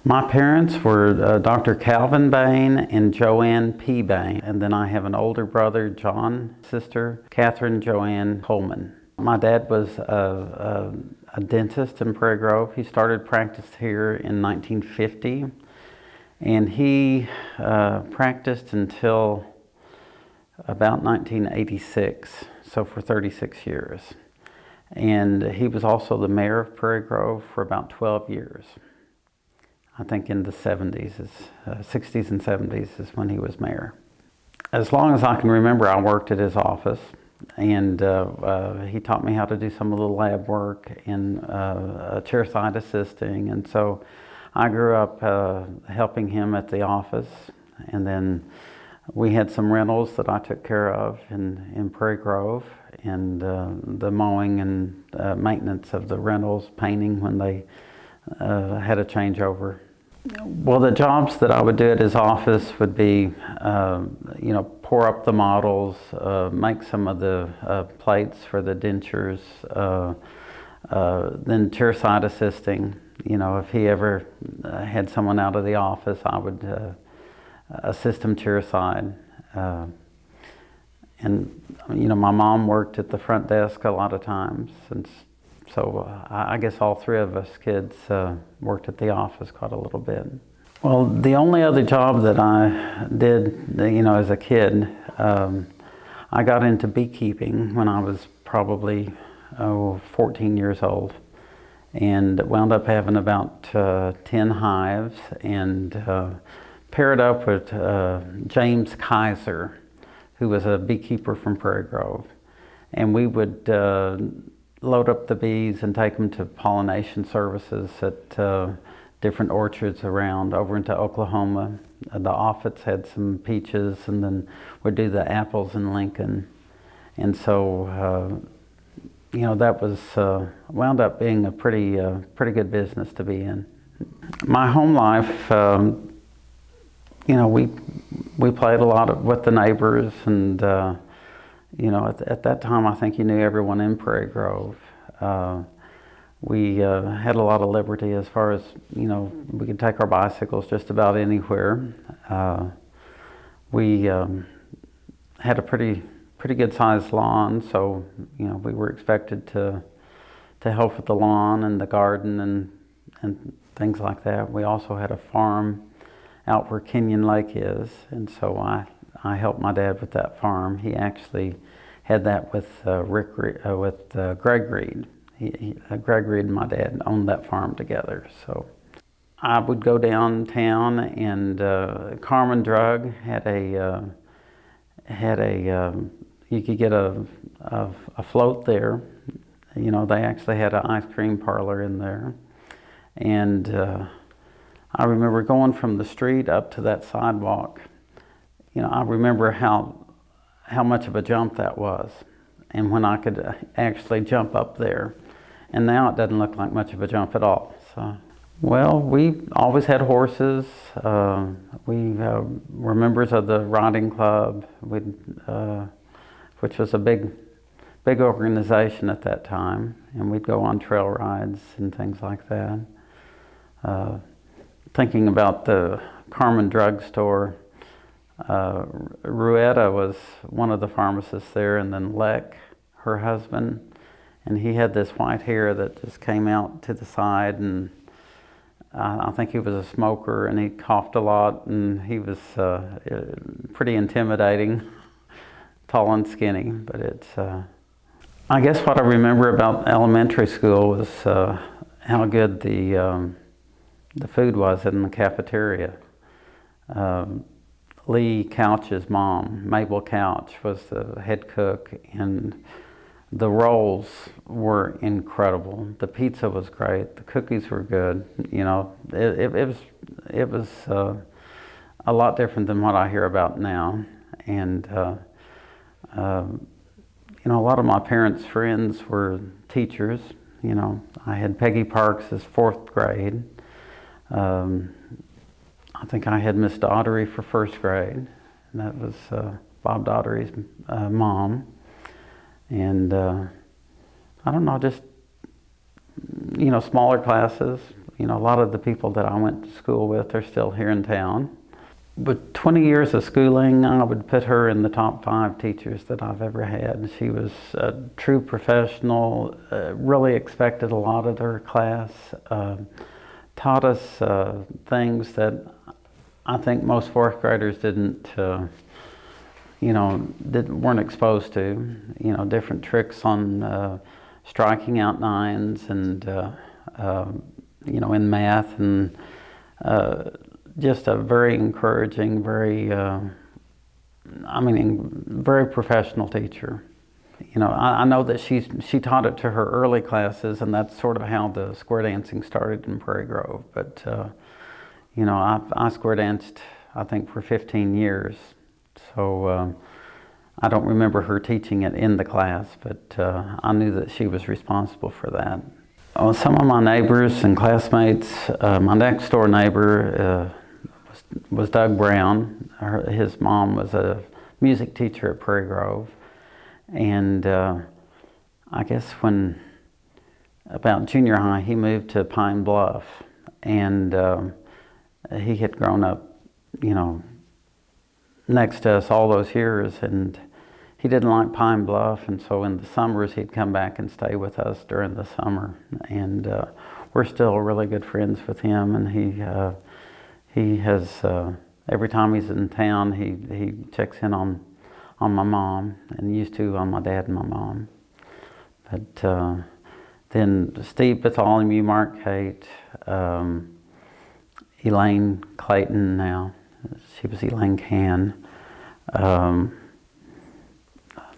My parents were Dr. Calvin Bain and Joanne P. Bain, and then I have an older brother, John, sister, Catherine Joanne Coleman. My dad was a dentist in Prairie Grove. He started practice here in 1950, and he practiced until about 1986, so for 36 years. And he was also the mayor of Prairie Grove for about 12 years. I think in the 60s and 70s is when he was mayor. As long as I can remember, I worked at his office, and he taught me how to do some of the lab work and chairside assisting. And so I grew up helping him at the office, and then we had some rentals that I took care of in Prairie Grove, and the mowing and maintenance of the rentals, painting when they had a changeover. Well, the jobs that I would do at his office would be, pour up the models, make some of the plates for the dentures, then chairside assisting. If he ever had someone out of the office, I would assist him chairside. And my mom worked at the front desk a lot of times, and so I guess all three of us kids worked at the office quite a little bit. Well, the only other job that I did, as a kid, I got into beekeeping when I was probably 14 years old, and wound up having about 10 hives, and paired up with James Kaiser, who was a beekeeper from Prairie Grove. And we would load up the bees and take them to pollination services at different orchards around over into Oklahoma. The Offits had some peaches, and then we'd do the apples in Lincoln. And so, that was wound up being a pretty good business to be in. My home life, we played a lot with the neighbors, and at that time, I think you knew everyone in Prairie Grove. We had a lot of liberty as far as, we could take our bicycles just about anywhere. We had a pretty good sized lawn, so, we were expected to help with the lawn and the garden and things like that. We also had a farm out where Kenyon Lake is, and so I helped my dad with that farm. He actually had that with Greg Reed. Greg Reed and my dad owned that farm together. So I would go downtown, and Carmen Drug had a you could get a float there. They actually had an ice cream parlor in there, and I remember going from the street up to that sidewalk. I remember how much of a jump that was, and when I could actually jump up there. And now it doesn't look like much of a jump at all. So, well, we always had horses. We were members of the riding club, which was a big organization at that time, and we'd go on trail rides and things like that. Thinking about the Carmen Drug Store, Ruetta was one of the pharmacists there, and then Leck, her husband, and he had this white hair that just came out to the side, and I think he was a smoker, and he coughed a lot, and he was pretty intimidating, tall and skinny. But it's, I guess what I remember about elementary school was how good the food was in the cafeteria. Lee Couch's mom, Mabel Couch, was the head cook, and the rolls were incredible. The pizza was great. The cookies were good. It was a lot different than what I hear about now. And a lot of my parents' friends were teachers. I had Peggy Parks as 4th grade. I think I had Miss Daughtery for 1st grade, and that was Bob Daughtery's mom. And I don't know, just, smaller classes. You know, a lot of the people that I went to school with are still here in town. With 20 years of schooling, I would put her in the top 5 teachers that I've ever had. She was a true professional, really expected a lot of her class, taught us things that I think most 4th graders weren't exposed to. You know, different tricks on striking out 9s and, in math, and just a very encouraging, very professional teacher. You know, I know that she taught it to her early classes, and that's sort of how the square dancing started in Prairie Grove. But, I square danced, I think, for 15 years. So I don't remember her teaching it in the class, but I knew that she was responsible for that. Some of my neighbors and classmates, my next door neighbor was Doug Brown. His mom was a music teacher at Prairie Grove. And I guess when about junior high, he moved to Pine Bluff. And he had grown up, next to us all those years. And he didn't like Pine Bluff, and so in the summers he'd come back and stay with us during the summer. And we're still really good friends with him. And he has every time he's in town, he checks in on my mom, and used to on my dad and my mom. But then Steve Bartholomew, Mark Kate, Elaine Clayton now. She was Elaine Can.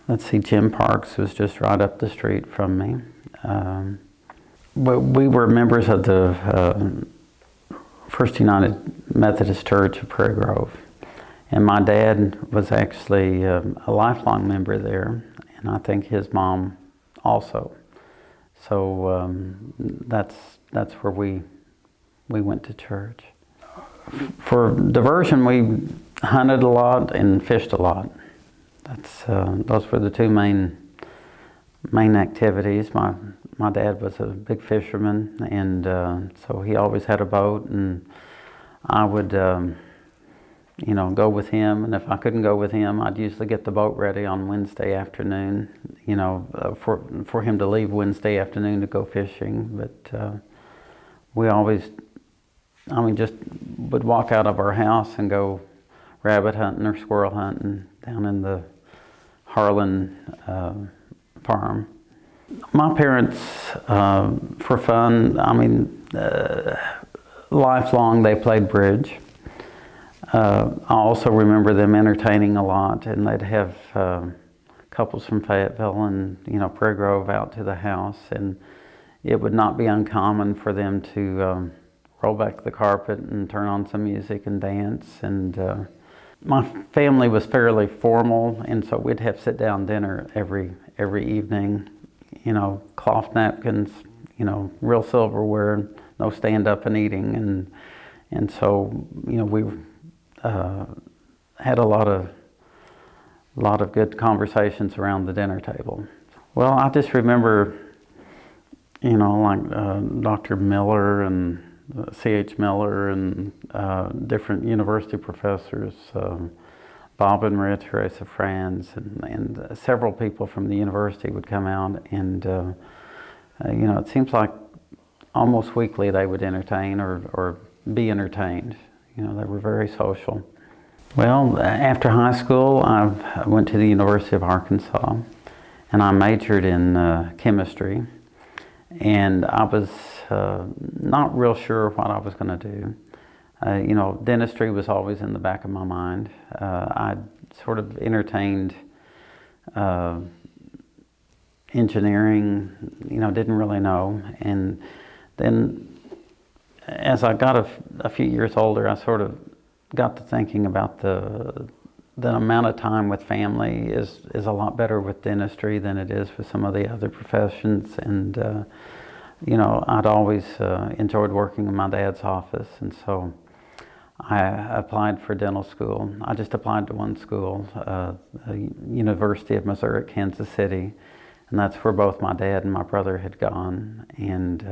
Let's see, Jim Parks was just right up the street from me. We were members of the First United Methodist Church of Prairie Grove. And my dad was actually a lifelong member there, and I think his mom also. So that's where we went to church. For diversion, we hunted a lot and fished a lot. Those were the 2 main activities. My dad was a big fisherman, and so he always had a boat, and I would go with him. And if I couldn't go with him, I'd usually get the boat ready on Wednesday afternoon, for him to leave Wednesday afternoon to go fishing. But we always, just would walk out of our house and go rabbit hunting or squirrel hunting down in the Harlan farm. My parents, for fun, lifelong, they played bridge. I also remember them entertaining a lot, and they'd have couples from Fayetteville and Prairie Grove out to the house, and it would not be uncommon for them to roll back the carpet and turn on some music and dance. And my family was fairly formal, and so we'd have sit-down dinner every evening. Cloth napkins, real silverware, no stand-up and eating, and so we had a lot of good conversations around the dinner table. Well, I just remember, Dr. Miller and C.H. Miller and different university professors, Bob and Maria Teresa Franz, and several people from the university would come out, and it seems like almost weekly they would entertain or be entertained. They were very social. Well, after high school, I went to the University of Arkansas, and I majored in chemistry, and I was not real sure what I was going to do. Dentistry was always in the back of my mind. I sort of entertained engineering, didn't really know. And then as I got a few years older, I sort of got to thinking about the amount of time with family is a lot better with dentistry than it is with some of the other professions. And, I'd always enjoyed working in my dad's office, and so I applied for dental school. I just applied to one school, the University of Missouri at Kansas City, and that's where both my dad and my brother had gone. And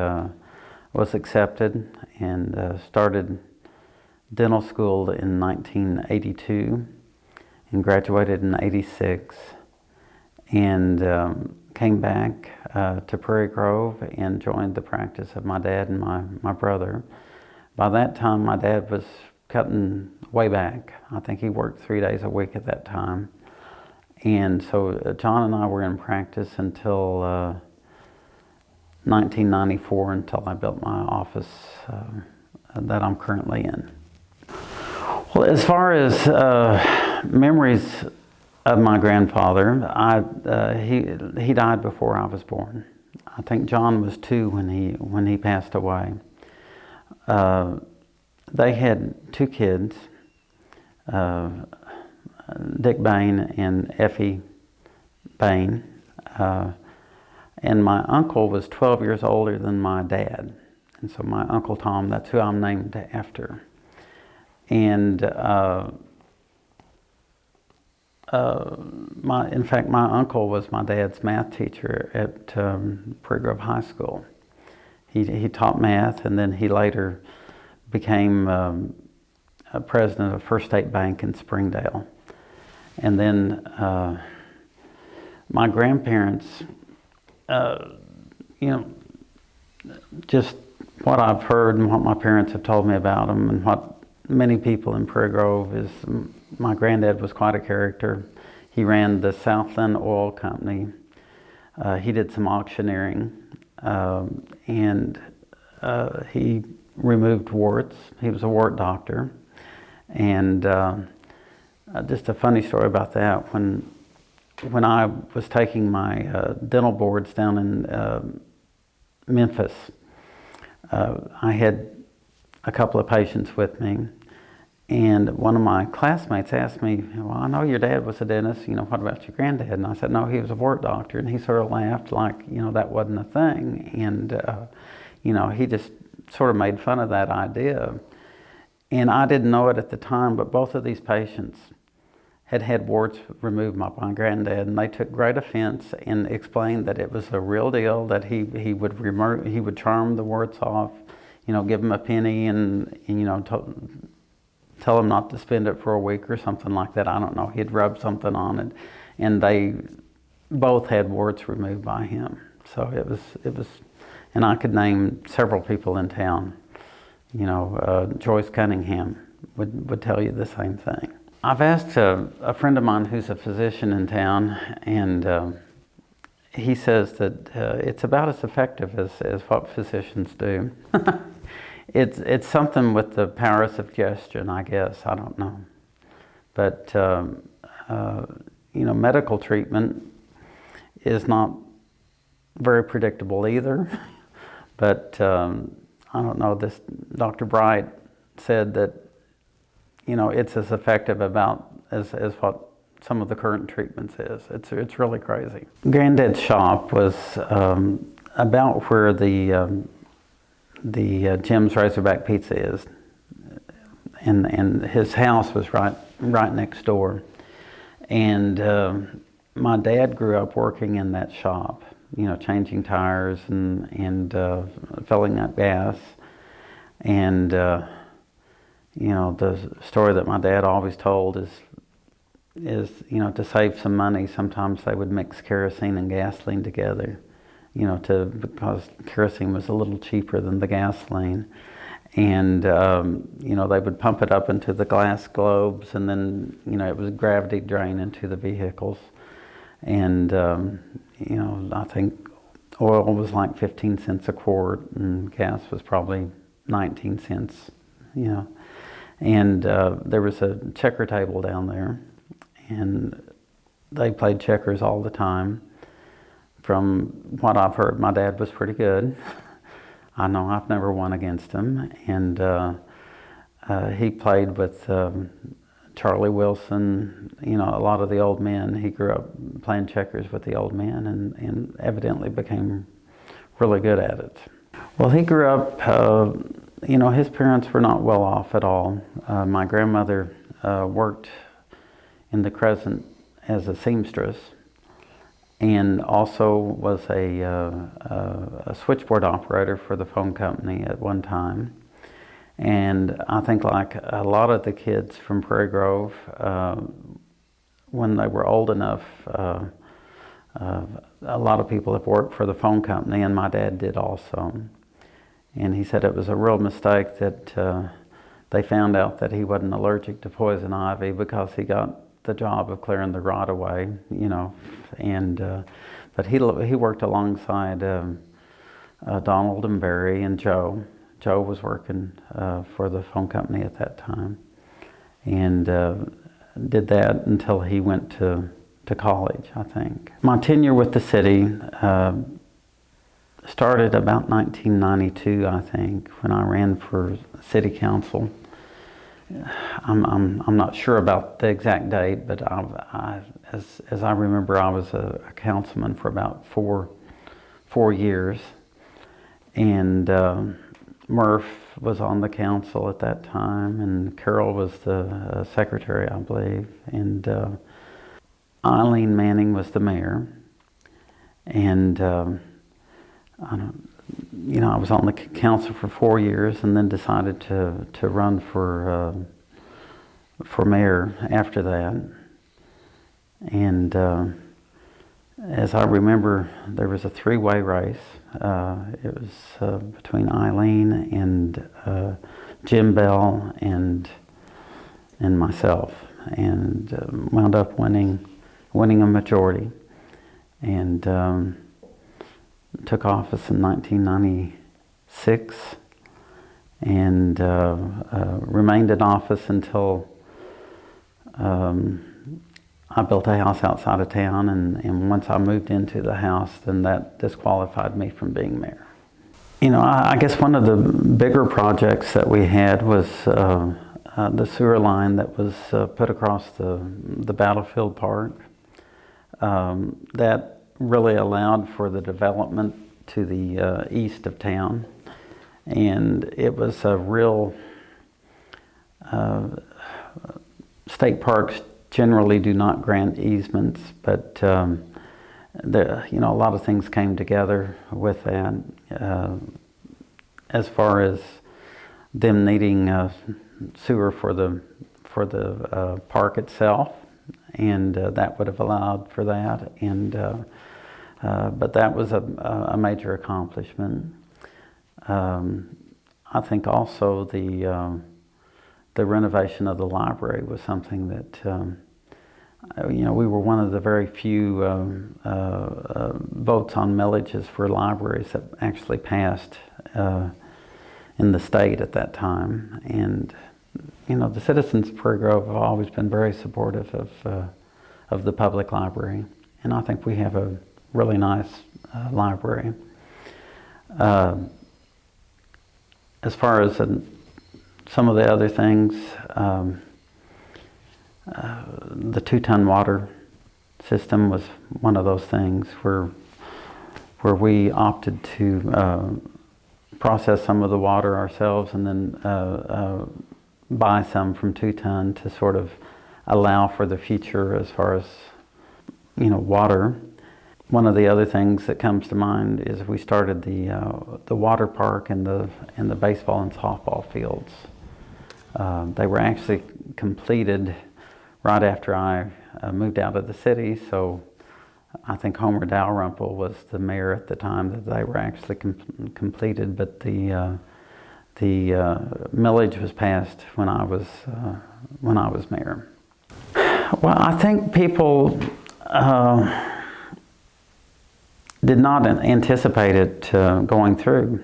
was accepted and started dental school in 1982 and graduated in 86, and came back to Prairie Grove and joined the practice of my dad and my brother. By that time, my dad was cutting way back. I think he worked 3 days a week at that time. And so John and I were in practice until 1994, until I built my office that I'm currently in. Well, as far as memories of my grandfather, he died before I was born. I think John was 2 when he passed away. They had 2 kids, Dick Bain and Effie Bain, and my uncle was 12 years older than my dad, and so my Uncle Tom, that's who I'm named after. And in fact, my uncle was my dad's math teacher at Prairie Grove High School. He taught math, and then he later became president of First State Bank in Springdale. And then my grandparents, just what I've heard and what my parents have told me about them, and what many people in Prairie Grove is, my granddad was quite a character. He ran the Southland Oil Company. He did some auctioneering, and he removed warts. He was a wart doctor. And just a funny story about that, when I was taking my dental boards down in Memphis, I had a couple of patients with me, and one of my classmates asked me, well, I know your dad was a dentist, what about your granddad? And I said, no, he was a wart doctor. And he sort of laughed like, that wasn't a thing. And, he just sort of made fun of that idea. And I didn't know it at the time, but both of these patients had had warts removed by my granddad, and they took great offense and explained that it was a real deal, that he would charm the warts off, give them a penny and tell them not to spend it for a week or something like that. I don't know. He'd rub something on it, and they both had warts removed by him. So it was, and I could name several people in town. Joyce Cunningham would tell you the same thing. I've asked a friend of mine who's a physician in town, and he says that it's about as effective as what physicians do. It's something with the power of suggestion, I guess. I don't know. But, medical treatment is not very predictable either. But, I don't know, this Dr. Bright said that, it's as effective as what some of the current treatments is. It's really crazy. Granddad's shop was about where the Jim's Razorback Pizza is, and his house was right next door. And my dad grew up working in that shop, changing tires and filling up gas. And the story that my dad always told is to save some money, sometimes they would mix kerosene and gasoline together, because kerosene was a little cheaper than the gasoline. And, they would pump it up into the glass globes, and then, it was gravity drain into the vehicles. And, I think oil was like 15 cents a quart, and gas was probably 19 cents, And there was a checker table down there, and they played checkers all the time. From what I've heard, my dad was pretty good. I know I've never won against him. And he played with Charlie Wilson, a lot of the old men. He grew up playing checkers with the old men, and evidently became really good at it. Well, he grew up, his parents were not well off at all. My grandmother worked in the Crescent as a seamstress, and also was a switchboard operator for the phone company at one time. And I think like a lot of the kids from Prairie Grove, when they were old enough, a lot of people have worked for the phone company, and my dad did also. And he said it was a real mistake that they found out that he wasn't allergic to poison ivy, because he got the job of clearing the right of way, you know. And but he worked alongside Donald and Barry and Joe. Joe was working for the phone company at that time, and did that until he went to college, I think. My tenure with the city started about 1992, I think, when I ran for city council. I'm not sure about the exact date, but as I remember, I was a councilman for about four years, and Murph was on the council at that time, and Carol was the secretary, I believe, and Eileen Manning was the mayor. And I was on the council for 4 years, and then decided to run for mayor after that. And as I remember, there was a three-way race. It was between Eileen and Jim Bell and myself, and wound up winning a majority, and took office in 1996, and remained in office until I built a house outside of town, and once I moved into the house, then that disqualified me from being mayor. You know, I guess one of the bigger projects that we had was the sewer line that was put across the Battlefield Park. That really allowed for the development to the east of town, and it was a real state parks generally do not grant easements, but a lot of things came together with that, as far as them needing sewer for the park itself, and that would have allowed for that, and but that was a major accomplishment. I think also the renovation of the library was something that we were one of the very few votes on millages for libraries that actually passed in the state at that time. And the citizens of Prairie Grove have always been very supportive of the public library, and I think we have a really nice library. As far as some of the other things, the 2-ton water system was one of those things where we opted to process some of the water ourselves, and then buy some from 2-ton to sort of allow for the future as far as water. One of the other things that comes to mind is we started the water park and the baseball and softball fields. They were actually completed right after I moved out of the city, so I think Homer Dalrymple was the mayor at the time that they were actually completed, but the millage was passed when I was mayor. Well, I think people did not anticipate it going through.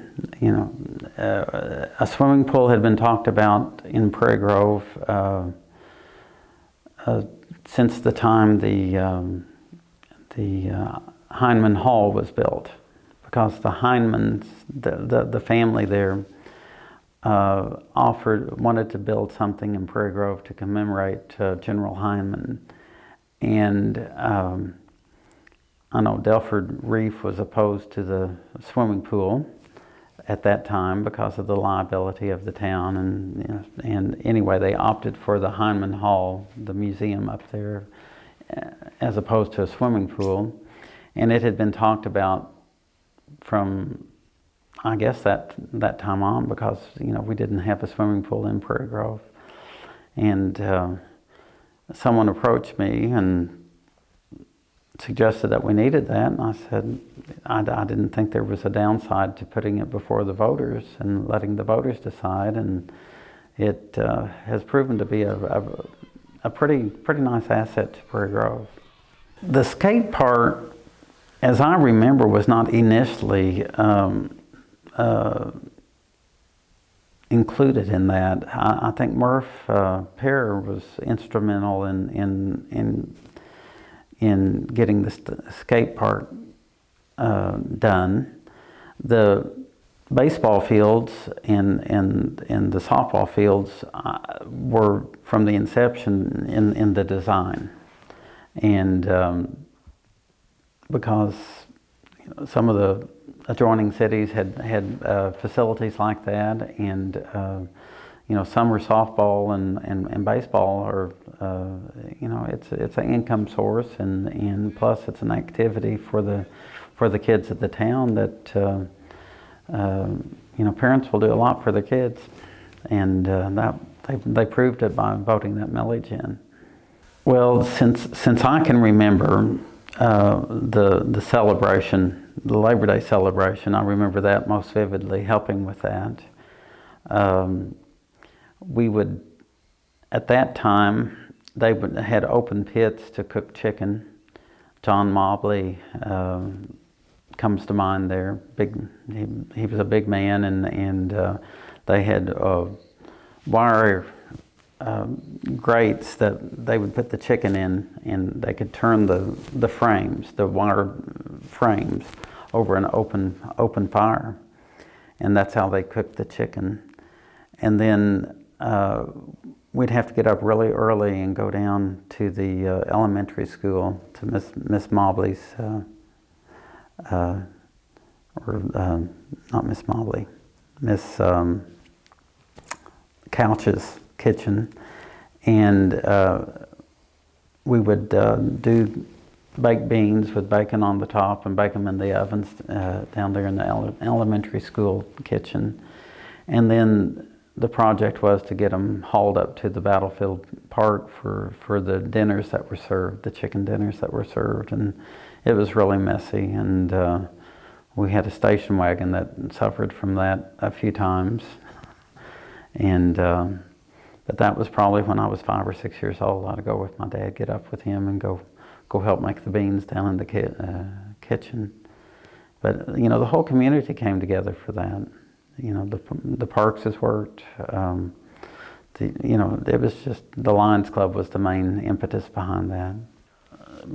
A swimming pool had been talked about in Prairie Grove since the time the Heineman Hall was built, because the Heinemans, the family there, wanted to build something in Prairie Grove to commemorate General Heineman, and I know Delford Reef was opposed to the swimming pool at that time because of the liability of the town, and anyway, they opted for the Heineman Hall, the museum up there, as opposed to a swimming pool. And it had been talked about from, I guess, that time on, because we didn't have a swimming pool in Prairie Grove. And someone approached me and suggested that we needed that, and I said I didn't think there was a downside to putting it before the voters and letting the voters decide, and it has proven to be a pretty nice asset to Prairie Grove. The skate park, as I remember, was not initially included in that. I think Murph Pear was instrumental in getting the skate park done. The baseball fields and the softball fields were from the inception in the design, and because some of the adjoining cities had facilities like that, and summer softball and baseball are it's an income source, and plus it's an activity for the kids at the town that parents will do a lot for their kids, and that they proved it by voting that millage in. Well, since I can remember, the celebration, the Labor Day celebration, I remember that most vividly, helping with that. We would, at that time, they had open pits to cook chicken. John Mobley comes to mind there. He was a big man, and they had wire grates that they would put the chicken in, and they could turn the frames, the wire frames, over an open fire, and that's how they cooked the chicken. And then we'd have to get up really early and go down to the elementary school to Miss Mobley's, not Miss Mobley, Miss Couch's kitchen, and we would do baked beans with bacon on the top and bake them in the ovens down there in the elementary school kitchen. And then the project was to get them hauled up to the battlefield park for the dinners that were served, the chicken dinners that were served, and it was really messy, and we had a station wagon that suffered from that a few times, and but that was probably when I was 5 or 6 years old. I'd go with my dad, get up with him, and go help make the beans down in the kitchen. But the whole community came together for that. The Parkses worked. It was just the Lions Club was the main impetus behind that.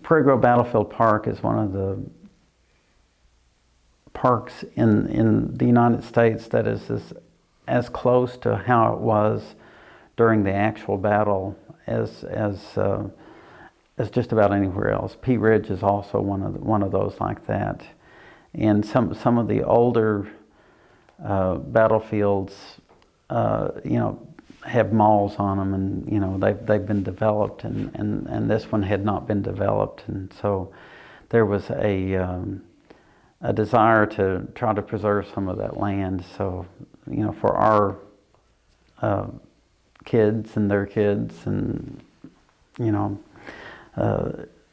Prairie Grove Battlefield Park is one of the parks in the United States that is as close to how it was during the actual battle as just about anywhere else. Pea Ridge is also one of those like that, and some of the older battlefields, have malls on them, and they've been developed, and this one had not been developed, and so there was a desire to try to preserve some of that land. So for our kids and their kids, and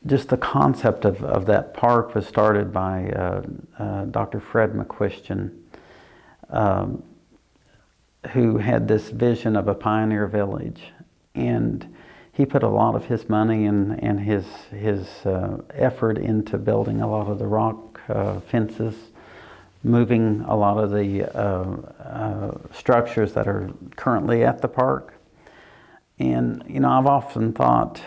just the concept of that park was started by Dr. Fred McQuistion, who had this vision of a pioneer village, and he put a lot of his money and his effort into building a lot of the rock fences, moving a lot of the structures that are currently at the park. And I've often thought,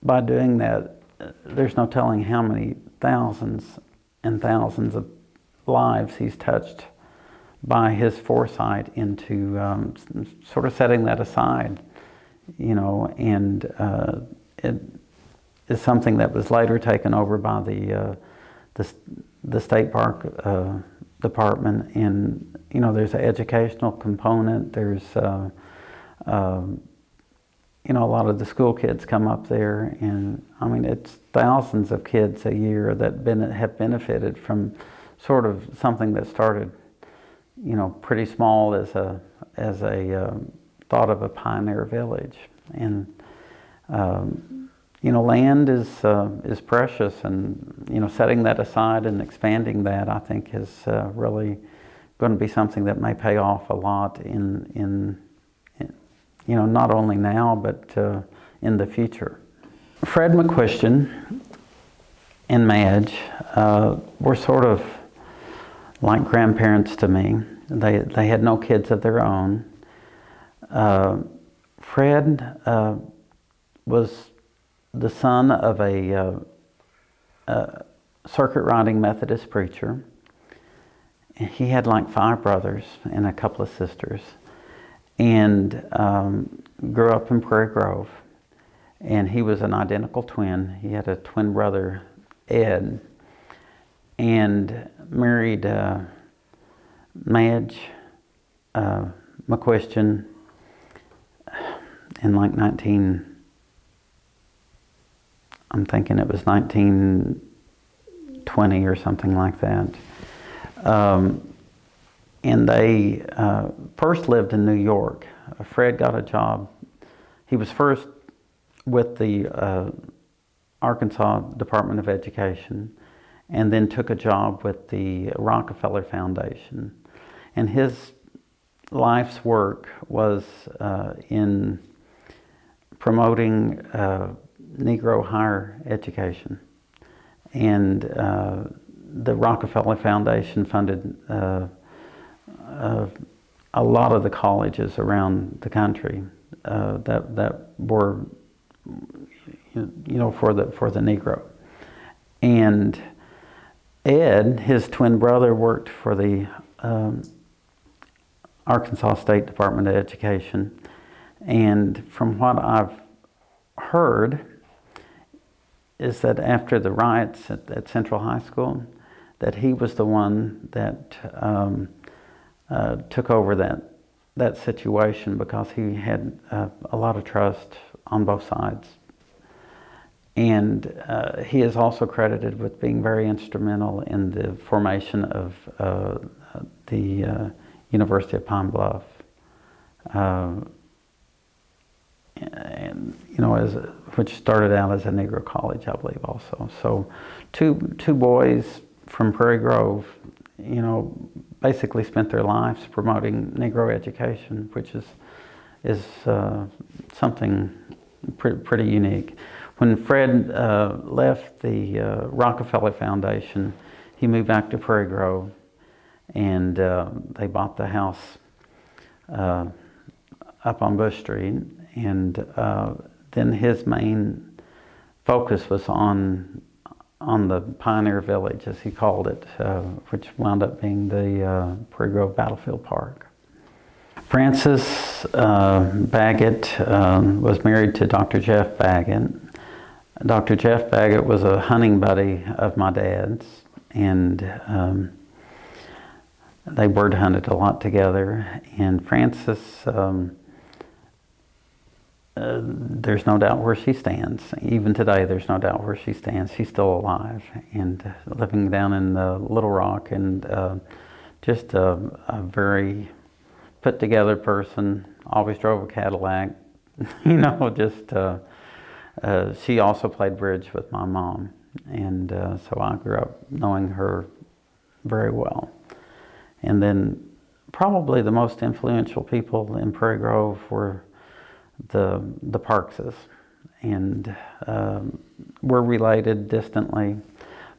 by doing that, there's no telling how many thousands and thousands of lives he's touched by his foresight into sort of setting that aside, and it is something that was later taken over by the State Park Department. And there's an educational component. There's a lot of the school kids come up there, and I mean, it's thousands of kids a year that have benefited from sort of something that started, pretty small as a thought of a pioneer village. And land is precious, and setting that aside and expanding that, I think, is really going to be something that may pay off a lot in not only now, but in the future. Fred McQuistion and Madge were sort of like grandparents to me. They had no kids of their own. Fred was the son of a circuit riding Methodist preacher. He had like 5 brothers and a couple of sisters, and grew up in Prairie Grove. And he was an identical twin. He had a twin brother, Ed, and married Madge McQuistion in like I'm thinking it was 1920 or something like that. And they first lived in New York. Fred got a job. He was first with the Arkansas Department of Education, and then took a job with the Rockefeller Foundation. And his life's work was in promoting Negro higher education. And the Rockefeller Foundation funded a lot of the colleges around the country that were, for the Negro. And Ed, his twin brother, worked for the Arkansas State Department of Education. And from what I've heard is that after the riots at Central High School, that he was the one that took over that situation, because he had a lot of trust on both sides. And he is also credited with being very instrumental in the formation of the University of Pine Bluff. And which started out as a Negro college, I believe, also. So two boys from Prairie Grove, basically spent their lives promoting Negro education, which is something pretty unique. When Fred left the Rockefeller Foundation, he moved back to Prairie Grove, and they bought the house up on Bush Street. And then his main focus was on the Pioneer Village, as he called it, which wound up being the Prairie Grove Battlefield Park. Francis Baggett was married to Dr. Jeff Baggett. Dr. Jeff Baggett was a hunting buddy of my dad's, and they bird hunted a lot together. And Francis, there's no doubt where she stands. Even today, there's no doubt where she stands. She's still alive and living down in Little Rock, and just a very put together person. Always drove a Cadillac. She also played bridge with my mom, and so I grew up knowing her very well. And then probably the most influential people in Prairie Grove were the Parkses, and we're related distantly,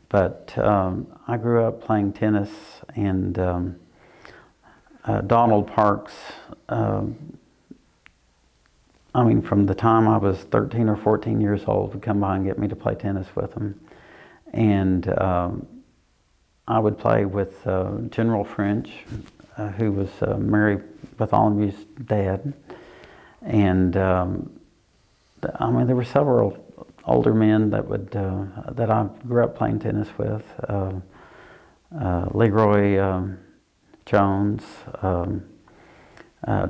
but I grew up playing tennis, and Donald Parks, from the time I was 13 or 14 years old, would come by and get me to play tennis with him. And I would play with General French, who was Mary Bartholomew's dad. And there were several older men that I grew up playing tennis with. Leroy Jones,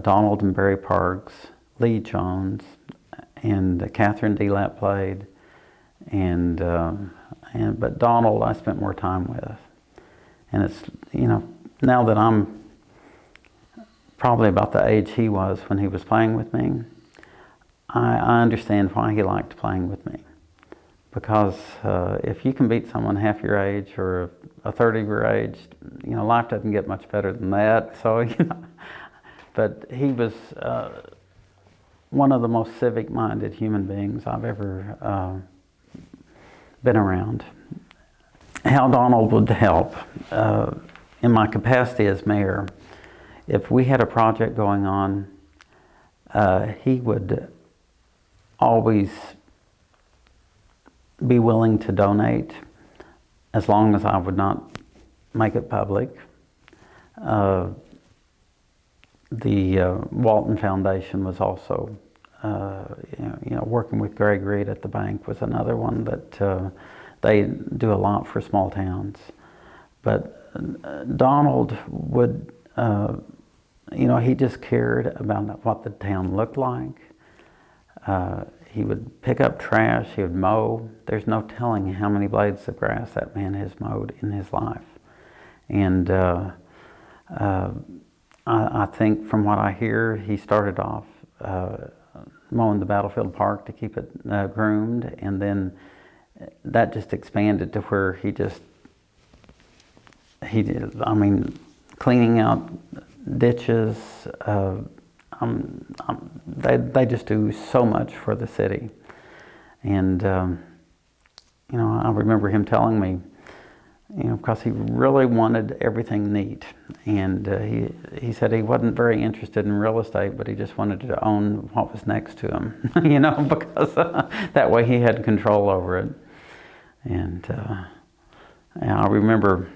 Donald and Barry Parks, Lee Jones, and Catherine DeLapp played, but Donald I spent more time with. And it's, now that I'm probably about the age he was when he was playing with me, I understand why he liked playing with me. Because if you can beat someone half your age or a third of your age, life doesn't get much better than that. So, but he was one of the most civic-minded human beings I've ever been around. How Donald would help. In my capacity as mayor, if we had a project going on, he would always be willing to donate as long as I would not make it public. The Walton Foundation was also, working with Greg Reed at the bank was another one that they do a lot for small towns. But Donald would, he just cared about what the town looked like. He would pick up trash, he would mow. There's no telling how many blades of grass that man has mowed in his life. And I think from what I hear, he started off mowing the Battlefield Park to keep it groomed, and then that just expanded to where he did, cleaning out ditches. They just do so much for the city. And, I remember him telling me, because he really wanted everything neat. And he said he wasn't very interested in real estate, but he just wanted to own what was next to him, because that way he had control over it. And I remember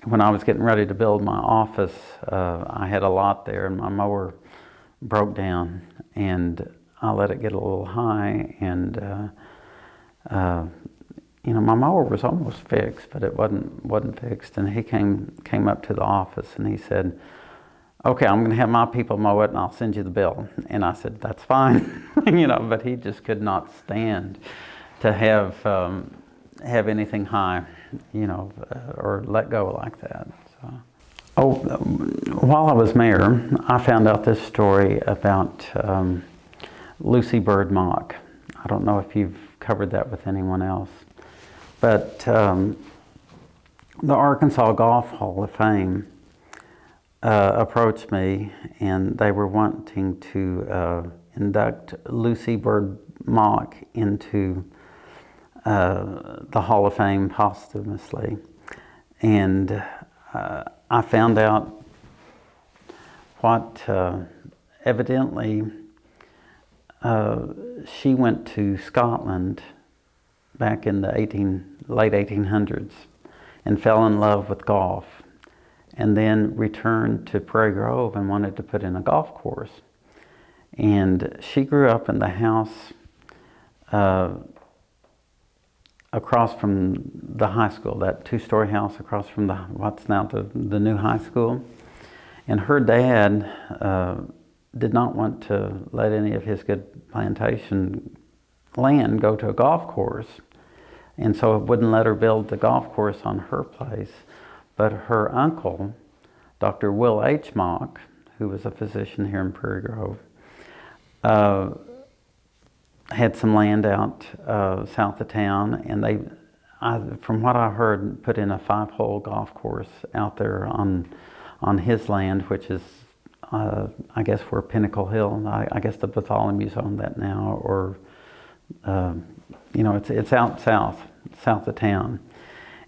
when I was getting ready to build my office, I had a lot there, and my mower broke down, and I let it get a little high, and my mower was almost fixed, but it wasn't fixed. And he came up to the office and he said, "Okay, I'm going to have my people mow it, and I'll send you the bill." And I said, "That's fine," But he just could not stand to have anything high, or let go like that. So. While I was mayor, I found out this story about Lucy Bird Mock. I don't know if you've covered that with anyone else, but the Arkansas Golf Hall of Fame approached me, and they were wanting to induct Lucy Bird Mock into the Hall of Fame posthumously. And I found out what evidently she went to Scotland back in the late 1800s and fell in love with golf, and then returned to Prairie Grove and wanted to put in a golf course. And she grew up in the house across from the high school, that two-story house across from what's now the new high school. And her dad did not want to let any of his good plantation land go to a golf course. And so it wouldn't let her build the golf course on her place. But her uncle, Dr. Will H. Mock, who was a physician here in Prairie Grove, had some land out south of town, and from what I heard, put in a 5-hole golf course out there on his land, which is, I guess, where Pinnacle Hill. I guess the Bartholomew's own that now, or it's out south of town.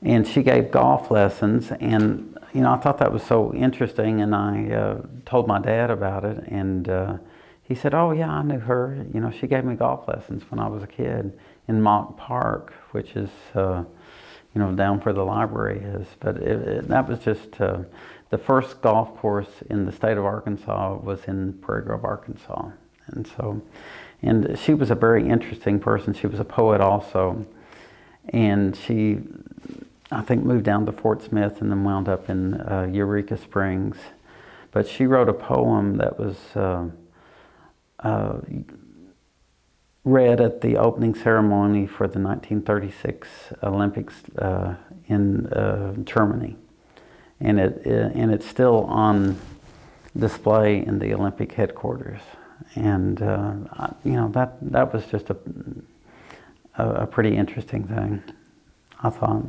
And she gave golf lessons, and I thought that was so interesting, and I told my dad about it, and he said, "Oh yeah, I knew her. She gave me golf lessons when I was a kid in Mock Park, which is, down where the library is." But that was just the first golf course in the state of Arkansas was in Prairie Grove, Arkansas, and she was a very interesting person. She was a poet also, and she, I think, moved down to Fort Smith and then wound up in Eureka Springs. But she wrote a poem that was read at the opening ceremony for the 1936 Olympics in Germany, and it's still on display in the Olympic headquarters. And that was just a pretty interesting thing, I thought.